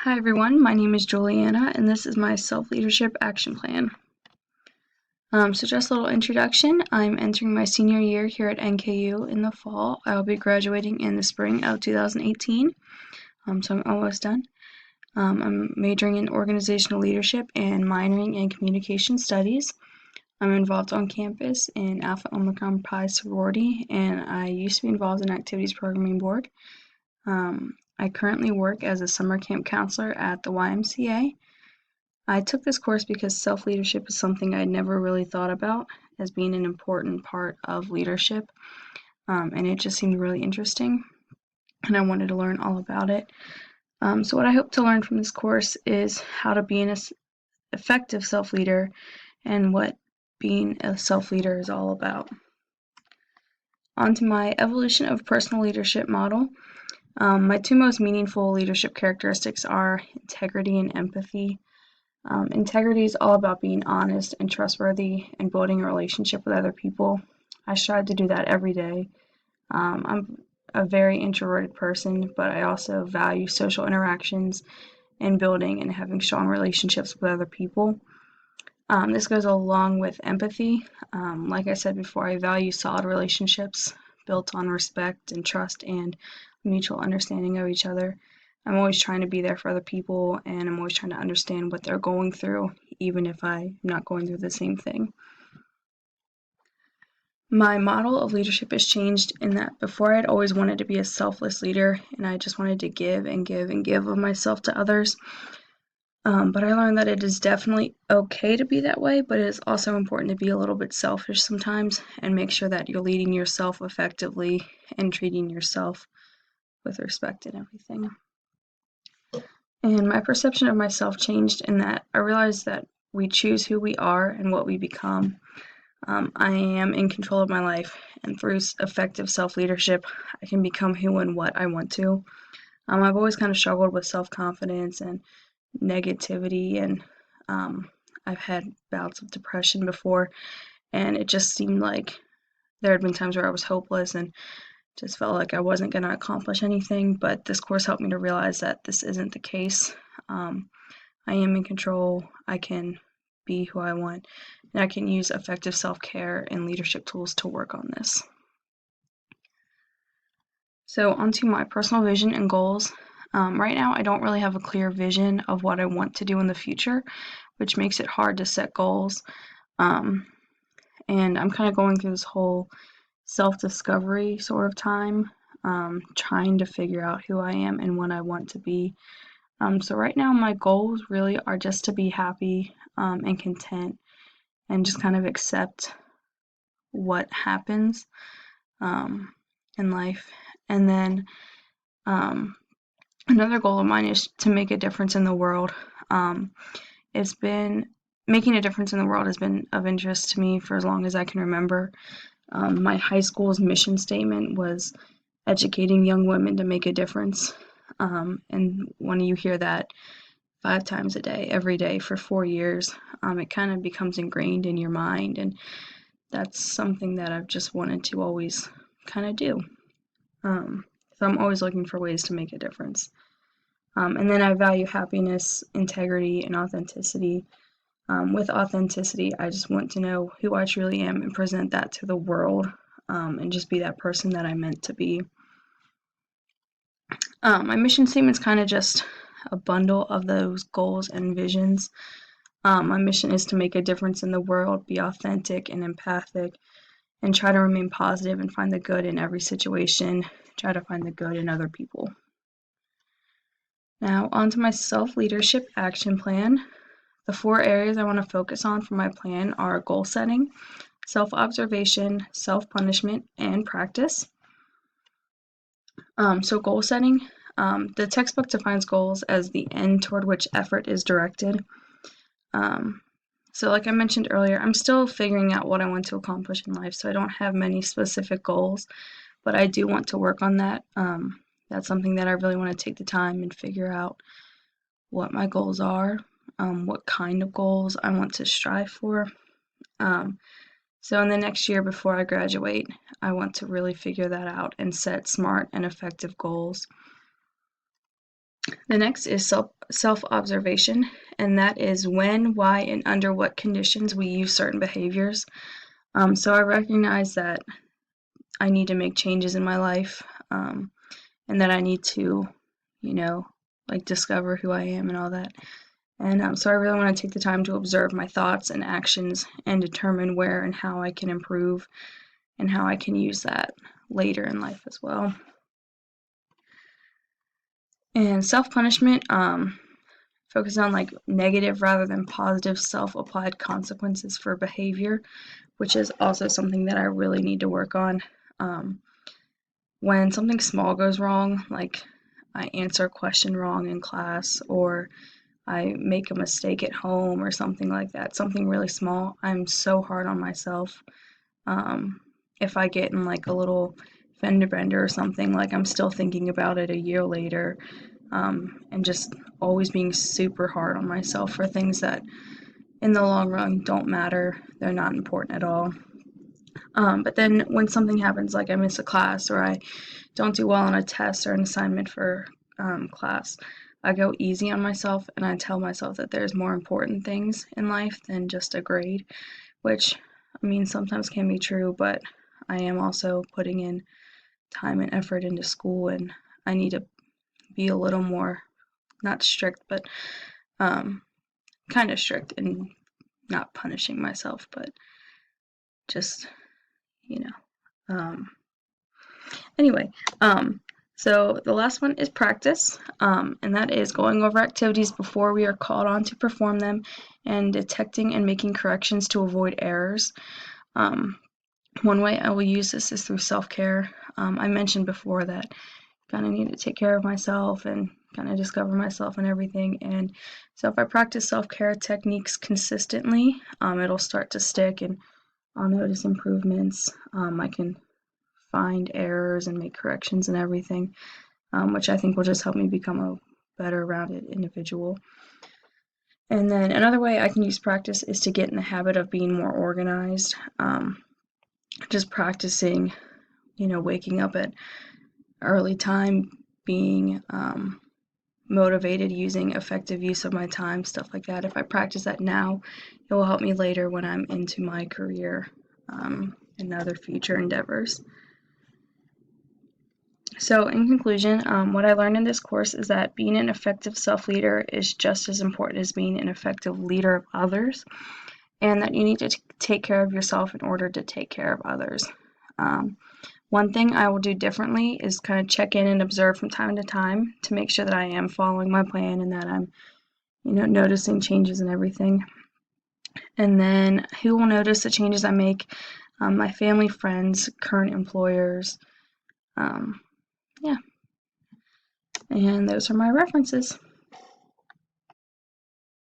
Hi everyone, my name is Juliana and this is my self-leadership action plan. So just a little introduction. I'm entering my senior year here at NKU in the fall. I'll be graduating in the spring of 2018, so I'm almost done. I'm majoring in organizational leadership and minoring in communication studies. I'm involved on campus in Alpha Omicron Pi sorority, and I used to be involved in activities programming board. I currently work as a summer camp counselor at the YMCA. I took this course because self-leadership is something I'd never really thought about as being an important part of leadership, and it just seemed really interesting, and I wanted to learn all about it. So what I hope to learn from this course is how to be an effective self-leader and what being a self-leader is all about. On to my evolution of personal leadership model. My two most meaningful leadership characteristics are integrity and empathy. Integrity is all about being honest and trustworthy and building a relationship with other people. I strive to do that every day. I'm a very introverted person, but I also value social interactions and building and having strong relationships with other people. This goes along with empathy. Like I said before, I value solid relationships built on respect and trust and mutual understanding of each other. I'm always trying to be there for other people, and I'm always trying to understand what they're going through, even if I'm not going through the same thing. My model of leadership has changed in that before I'd always wanted to be a selfless leader, and I just wanted to give and give and give of myself to others. But I learned that it is definitely okay to be that way, but it is also important to be a little bit selfish sometimes and make sure that you're leading yourself effectively and treating yourself with respect and everything. And my perception of myself changed in that I realized that we choose who we are and what we become. I am in control of my life, and through effective self-leadership, I can become who and what I want to. I've always kind of struggled with self-confidence and negativity, and I've had bouts of depression before, and it just seemed like there had been times where I was hopeless and just felt like I wasn't going to accomplish anything, but this course helped me to realize that this isn't the case. I am in control. I can be who I want, and I can use effective self-care and leadership tools to work on this. So onto my personal vision and goals. Right now, I don't really have a clear vision of what I want to do in the future, which makes it hard to set goals. And I'm kind of going through this whole self-discovery sort of time, trying to figure out who I am and what I want to be. So right now, my goals really are just to be happy and content and just kind of accept what happens in life. And then another goal of mine is to make a difference in the world. It's been making a difference in the world has been of interest to me for as long as I can remember. My high school's mission statement was educating young women to make a difference. And when you hear that 5 times a day, every day for 4 years, it kind of becomes ingrained in your mind, and that's something that I've just wanted to always kind of do. So I'm always looking for ways to make a difference. And then I value happiness, integrity, and authenticity. With authenticity, I just want to know who I truly am and present that to the world, and just be that person that I'm meant to be. My mission statement is kind of just a bundle of those goals and visions. My mission is to make a difference in the world, be authentic and empathic, and try to remain positive and find the good in every situation, try to find the good in other people. Now, on to my self-leadership action plan. The 4 areas I want to focus on for my plan are goal setting, self-observation, self-punishment, and practice. So goal setting, the textbook defines goals as the end toward which effort is directed. So like I mentioned earlier, I'm still figuring out what I want to accomplish in life, so I don't have many specific goals, but I do want to work on that. That's something that I really want to take the time and figure out what my goals are, what kind of goals I want to strive for. So in the next year before I graduate, I want to really figure that out and set smart and effective goals. The next is self-observation, and that is when, why, and under what conditions we use certain behaviors. So I recognize that I need to make changes in my life, and that I need to, discover who I am and all that. And so I really want to take the time to observe my thoughts and actions and determine where and how I can improve and how I can use that later in life as well. And self-punishment focuses on negative rather than positive self-applied consequences for behavior, which is also something that I really need to work on. When something small goes wrong, like I answer a question wrong in class, or I make a mistake at home or something like that, something really small, I'm so hard on myself. If I get in a little fender bender or something, I'm still thinking about it a year later, and just always being super hard on myself for things that in the long run don't matter. They're not important at all. But then when something happens, like I miss a class or I don't do well on a test or an assignment for class, I go easy on myself and I tell myself that there's more important things in life than just a grade, which sometimes can be true, but I am also putting in time and effort into school, and I need to be a little more, not strict, but kind of strict and not punishing myself, but just, anyway, so the last one is practice, and that is going over activities before we are called on to perform them and detecting and making corrections to avoid errors. One way I will use this is through self-care. I mentioned before that I kind of need to take care of myself and kind of discover myself and everything. And so if I practice self-care techniques consistently, it'll start to stick and I'll notice improvements. I can find errors and make corrections and everything, which I think will just help me become a better rounded individual. And then another way I can use practice is to get in the habit of being more organized. Just practicing, waking up at early time, being motivated, using effective use of my time, stuff like that. If I practice that now, it will help me later when I'm into my career and other future endeavors. So in conclusion, what I learned in this course is that being an effective self-leader is just as important as being an effective leader of others, and that you need to take care of yourself in order to take care of others. One thing I will do differently is kind of check in and observe from time to time to make sure that I am following my plan and that I'm, noticing changes and everything. And then who will notice the changes I make? My family, friends, current employers. Yeah. And those are my references.